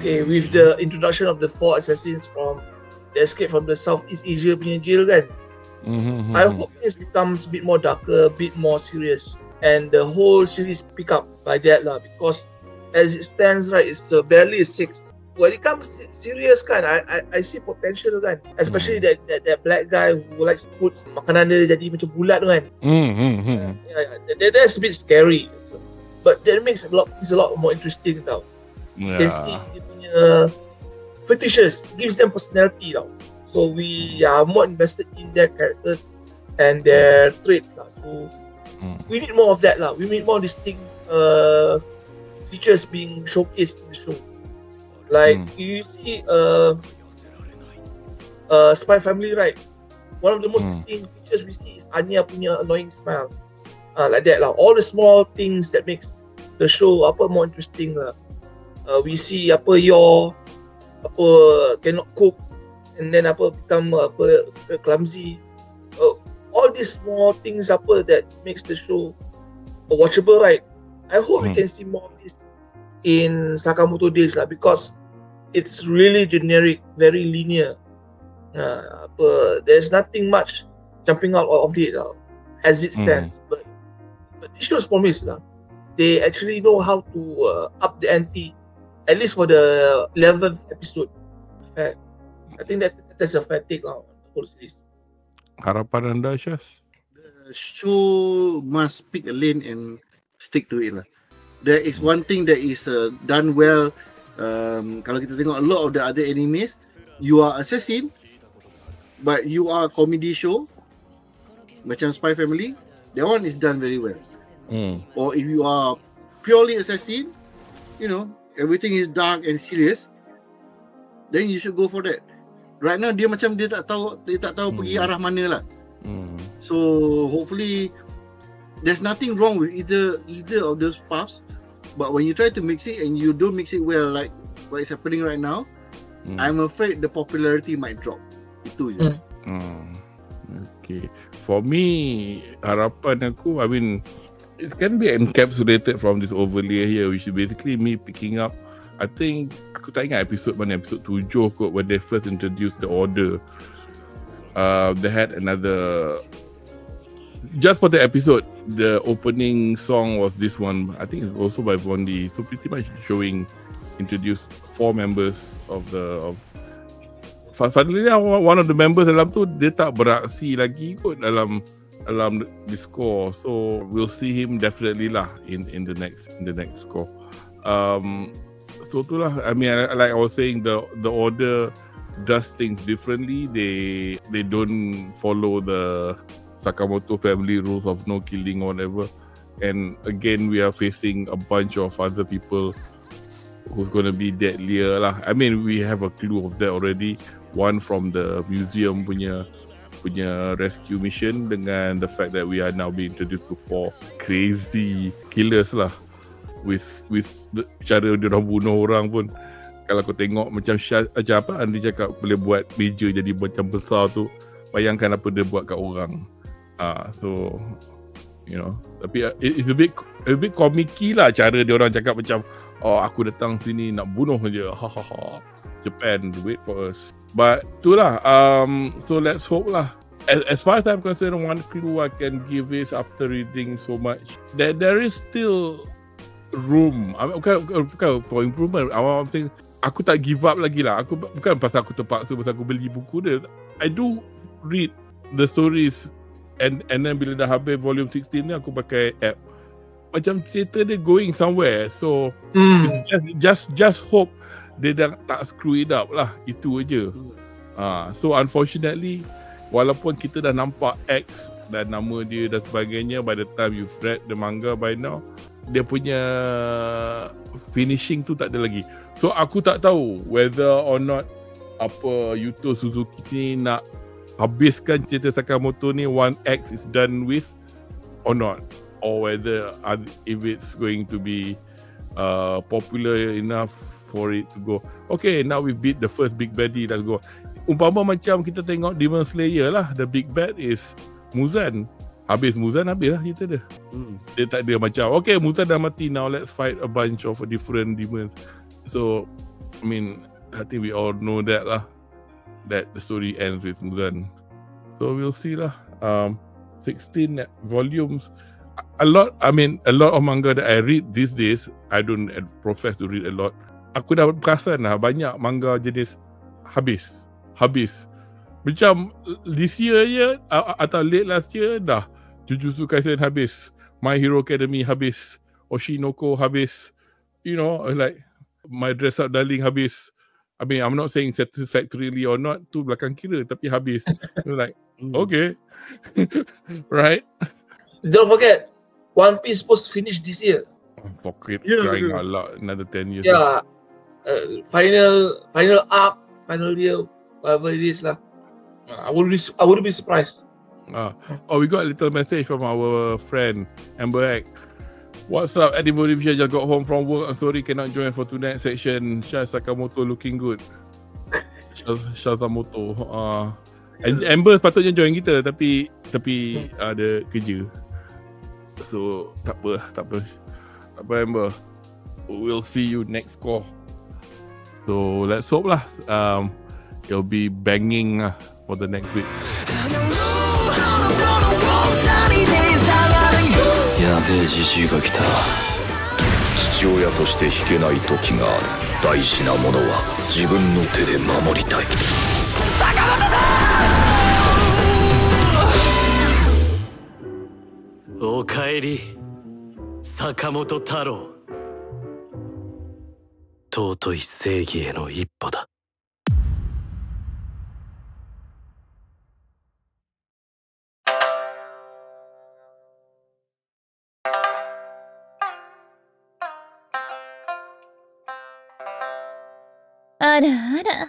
Okay, with the introduction of the 4 assassins from the Escape from the Southeast Asia punya jail kan, I hope this becomes a bit more darker, a bit more serious, and the whole series pick up by that lah. Because as it stands, right, it's barely a 6. When it comes serious kan, I see potential kan, especially that black guy who likes to put makanan dia jadi macam bulat tu kan. That's a bit scary, but that makes it's a lot more interesting tau. You can see dia punya fetishes, gives them personality tau. So we are more invested in their characters and their traits lah. So we need more of that lah. We need more distinct features being showcased in the show. Like you see Spy Family, right? One of the most distinct features we see is Anya punya annoying smile. Like that lah. All the small things that makes the show more interesting lah. We see cannot cook, and then become clumsy. All these small things that makes the show watchable, right? I hope we can see more of this in Sakamoto Days lah, because it's really generic, very linear. There's nothing much jumping out of it as it stands. But this show's promise lah. They actually know how to up the ante, at least for the 11th episode. I think that's a fair take on the whole series. Harapan anda, Syaz? The show must pick a lane and stick to it lah. There is one thing that is done well. Kalau kita tengok a lot of the other animes, you are assassin, but you are comedy show. Macam Spy Family, that one is done very well. Or if you are purely assassin, you know, everything is dark and serious, then you should go for that. Right now dia tak tahu pergi arah mana lah. So hopefully there's nothing wrong with either of those paths, but when you try to mix it and you don't mix it well, like what is happening right now, I'm afraid the popularity might drop. Itu je. Okay. For me, harapan aku, I mean, it can be encapsulated from this overlay here, which is basically me picking up, I think, aku tak ingat episode mana, episode 7 kot, when they first introduced the Order. They had another, just for the episode, the opening song was this one. I think it's also by Bondi. So pretty much introduced 4 members of suddenly one of the members dalam tu, dia tak beraksi lagi kot dalam Discord. So we'll see him definitely lah in the next score. So itulah, I mean, like I was saying, the Order does things differently. They don't follow the Sakamoto family rules of no killing or whatever. And again, we are facing a bunch of other people who's gonna be deadlier lah. I mean, we have a clue of that already. One from the museum punya rescue mission, dengan the fact that we are now being introduced to 4 crazy killers lah. With the cara dia orang bunuh orang pun, kalau kau tengok macam apa Andi cakap boleh buat meja jadi macam besar tu, bayangkan apa dia buat kat orang. So you know, tapi it's a bit comicky lah cara dia orang cakap macam, oh aku datang sini nak bunuh je, Japan, wait for us. But itulah, so let's hope lah. As far as I'm concerned, one clue I can give is, after reading so much, that there is still room. I mean, bukan for improvement. I'm saying, aku tak give up lagi lah. Aku bukan pasal aku terpaksa, pasal aku beli buku dia. I do read the stories, and then bila dah habis volume 16 ni, aku pakai app. Macam cerita dia going somewhere. So just hope dia dah tak screw it up lah. Itu aja. So unfortunately, walaupun kita dah nampak X dan nama dia dan sebagainya, by the time you've read the manga by now, dia punya finishing tu tak ada lagi. So aku tak tahu whether or not Yuto Suzuki ni nak habiskan cerita Sakamoto ni 1X is done with or not, or whether if it's going to be popular enough for it to go, okay, now we beat the first big baddie, let's go. Umpama macam kita tengok Demon Slayer lah, the big bad is Muzan. Habis Muzan, habis lah cerita dia. Dia tak ada macam, okay, Muzan dah mati, now let's fight a bunch of different demons. So I mean, I think we all know that lah, that the story ends with Muzan. So we'll see lah. 16 volumes. A lot of manga that I read these days, I don't profess to read a lot. Aku dah perasan lah, banyak manga jenis habis. Macam this year je, atau late last year, dah Jujutsu Kaisen habis, My Hero Academia habis, Oshinoko habis, you know, like My Dress Up Darling habis. I mean, I'm not saying satisfactorily or not, tu belakang kira, tapi habis. You're like, okay. Right? Don't forget, One Piece supposed to finish this year. Pocket crying a lot, another 10 years. Yeah. Final arc, final year, whatever it is lah. I wouldn't be surprised. We got a little message from our friend Amber Egg. What's up, Edible Division? Just got home from work. I'm sorry cannot join for tonight's section. Shah Sakamoto looking good. Shah Sakamoto. Amber sepatutnya join kita, tapi ada kerja. So tak apa Amber. We'll see you next call. So let's hope lah. It'll be banging for the next week. やべえじじいが来た。父親として引けない時がある。大事なものは自分の手で守りたい。坂本さん！おかえり、坂本太郎。尊い正義への一歩だ。あらあら、